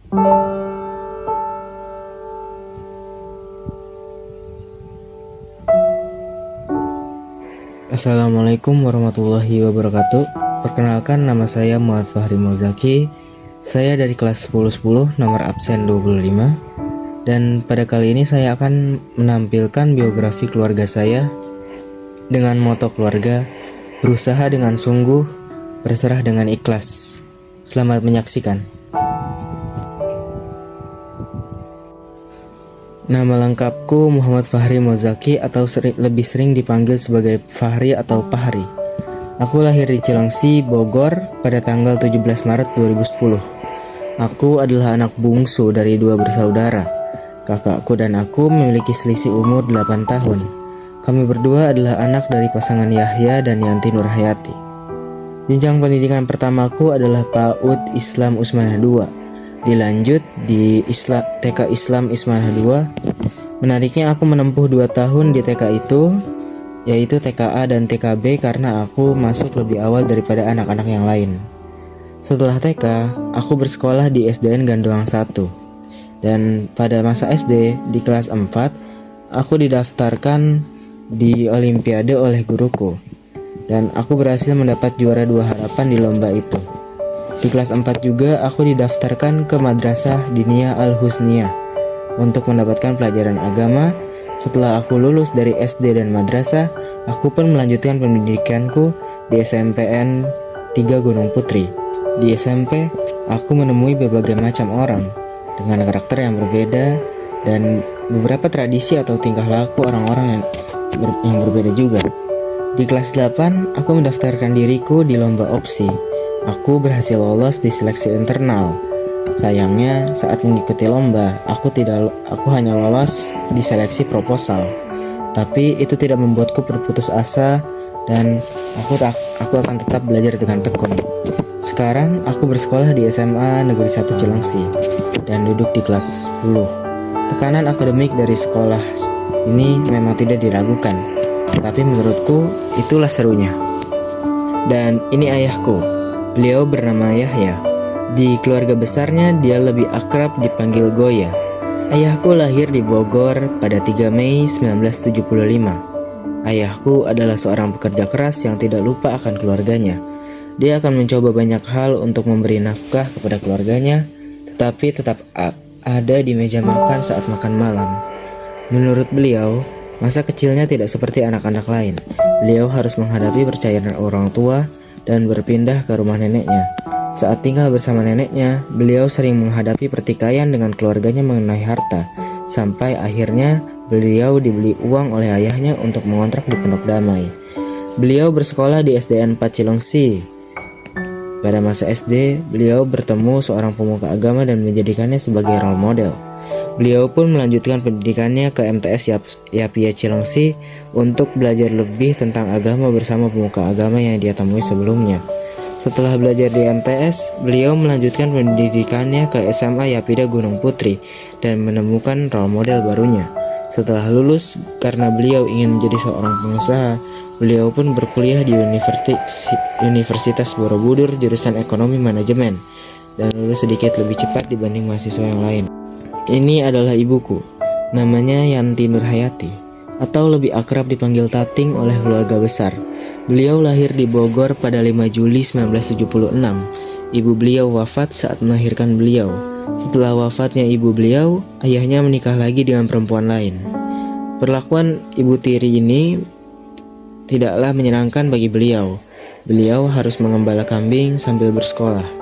Assalamualaikum warahmatullahi wabarakatuh. Perkenalkan, nama saya Muhammad Fahri Mozaki. Saya dari kelas 1010, nomor absen 25. Dan pada kali ini saya akan menampilkan biografi keluarga saya dengan moto keluarga, berusaha dengan sungguh, berserah dengan ikhlas. Selamat menyaksikan. Nama lengkapku Muhammad Fahri Mozaki atau lebih sering dipanggil sebagai Fahri atau Pahri. Aku lahir di Cilengsi, Bogor pada tanggal 17 Maret 2010. Aku adalah anak bungsu dari 2 bersaudara. Kakakku dan aku memiliki selisih umur 8 tahun. Kami berdua adalah anak dari pasangan Yahya dan Yanti Nurhayati. Jenjang pendidikan pertamaku adalah PAUD Islam Usmanah II. Dilanjut di TK Islam Ismanah II. Menariknya aku menempuh 2 tahun di TK itu, yaitu TKA dan TKB, karena aku masuk lebih awal daripada anak-anak yang lain. Setelah TK, aku bersekolah di SDN Gandoang 1. Dan pada masa SD, di kelas 4, aku didaftarkan di Olimpiade oleh guruku. Dan aku berhasil mendapat juara 2 harapan di lomba itu. Di kelas 4 juga aku didaftarkan ke Madrasah Diniyah Al-Husniyah untuk mendapatkan pelajaran agama. Setelah aku lulus dari SD dan madrasah, aku pun melanjutkan pendidikanku di SMPN 3 Gunung Putri. Di SMP, aku menemui berbagai macam orang dengan karakter yang berbeda dan beberapa tradisi atau tingkah laku orang-orang yang berbeda juga. Di kelas 8, aku mendaftarkan diriku di lomba opsi. Aku berhasil lolos di seleksi internal. Sayangnya, saat mengikuti lomba, aku hanya lolos di seleksi proposal. Tapi itu tidak membuatku berputus asa dan aku akan tetap belajar dengan tekun. Sekarang aku bersekolah di SMA Negeri 1 Cilengsi dan duduk di kelas 10. Tekanan akademik dari sekolah ini memang tidak diragukan, tapi menurutku itulah serunya. Dan ini ayahku. Beliau bernama Yahya. Di keluarga besarnya dia lebih akrab dipanggil Goya. Ayahku lahir di Bogor pada 3 Mei 1975. Ayahku adalah seorang pekerja keras yang tidak lupa akan keluarganya. Dia akan mencoba banyak hal untuk memberi nafkah kepada keluarganya, tetapi tetap ada di meja makan saat makan malam. Menurut beliau, masa kecilnya tidak seperti anak-anak lain. Beliau harus menghadapi percayaan orang tua dan berpindah ke rumah neneknya. Saat tinggal bersama neneknya, beliau sering menghadapi pertikaian dengan keluarganya mengenai harta, sampai akhirnya beliau dibeli uang oleh ayahnya untuk mengontrak di Pondok Damai. Beliau bersekolah di SDN 4 Cilengsi. Pada masa SD, beliau bertemu seorang pemuka agama dan menjadikannya sebagai role model. Beliau pun melanjutkan pendidikannya ke MTS Yapia Cilengsi untuk belajar lebih tentang agama bersama pemuka agama yang dia temui sebelumnya. Setelah belajar di MTS, beliau melanjutkan pendidikannya ke SMA Yapida Gunung Putri dan menemukan role model barunya. Setelah lulus, karena beliau ingin menjadi seorang pengusaha, beliau pun berkuliah di Universitas Borobudur jurusan Ekonomi Manajemen dan lulus sedikit lebih cepat dibanding mahasiswa yang lain. Ini adalah ibuku, namanya Yanti Nurhayati, atau lebih akrab dipanggil Tating oleh keluarga besar. Beliau lahir di Bogor pada 5 Juli 1976. Ibu beliau wafat saat melahirkan beliau. Setelah wafatnya ibu beliau, ayahnya menikah lagi dengan perempuan lain. Perlakuan ibu tiri ini tidaklah menyenangkan bagi beliau. Beliau harus mengembala kambing sambil bersekolah.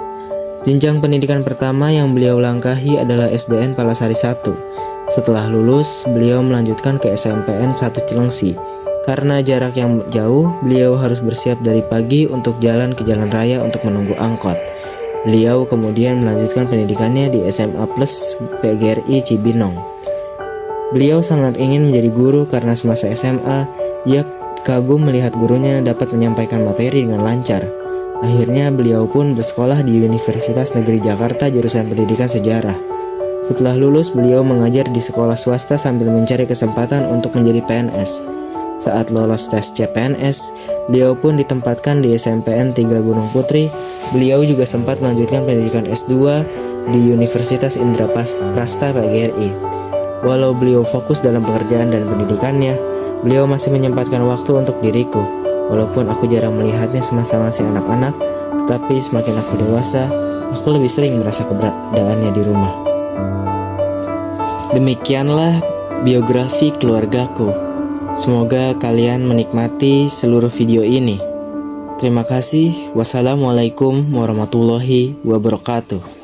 Jenjang pendidikan pertama yang beliau langkahi adalah SDN Palasari 1. Setelah lulus, beliau melanjutkan ke SMPN 1 Cilengsi. Karena jarak yang jauh, beliau harus bersiap dari pagi untuk jalan ke jalan raya untuk menunggu angkot. Beliau kemudian melanjutkan pendidikannya di SMA Plus PGRI Cibinong. Beliau sangat ingin menjadi guru karena semasa SMA, ia kagum melihat gurunya dapat menyampaikan materi dengan lancar. Akhirnya beliau pun bersekolah di Universitas Negeri Jakarta jurusan Pendidikan Sejarah. Setelah lulus, beliau mengajar di sekolah swasta sambil mencari kesempatan untuk menjadi PNS. Saat lolos tes CPNS, beliau pun ditempatkan di SMPN 3 Gunung Putri. Beliau juga sempat melanjutkan pendidikan S2 di Universitas Indraprasta PGRI. Walau beliau fokus dalam pekerjaan dan pendidikannya, beliau masih menyempatkan waktu untuk diriku. Walaupun aku jarang melihatnya semasa masih anak-anak, tetapi semakin aku dewasa, aku lebih sering merasa keberadaannya di rumah. Demikianlah biografi keluargaku. Semoga kalian menikmati seluruh video ini. Terima kasih. Wassalamualaikum warahmatullahi wabarakatuh.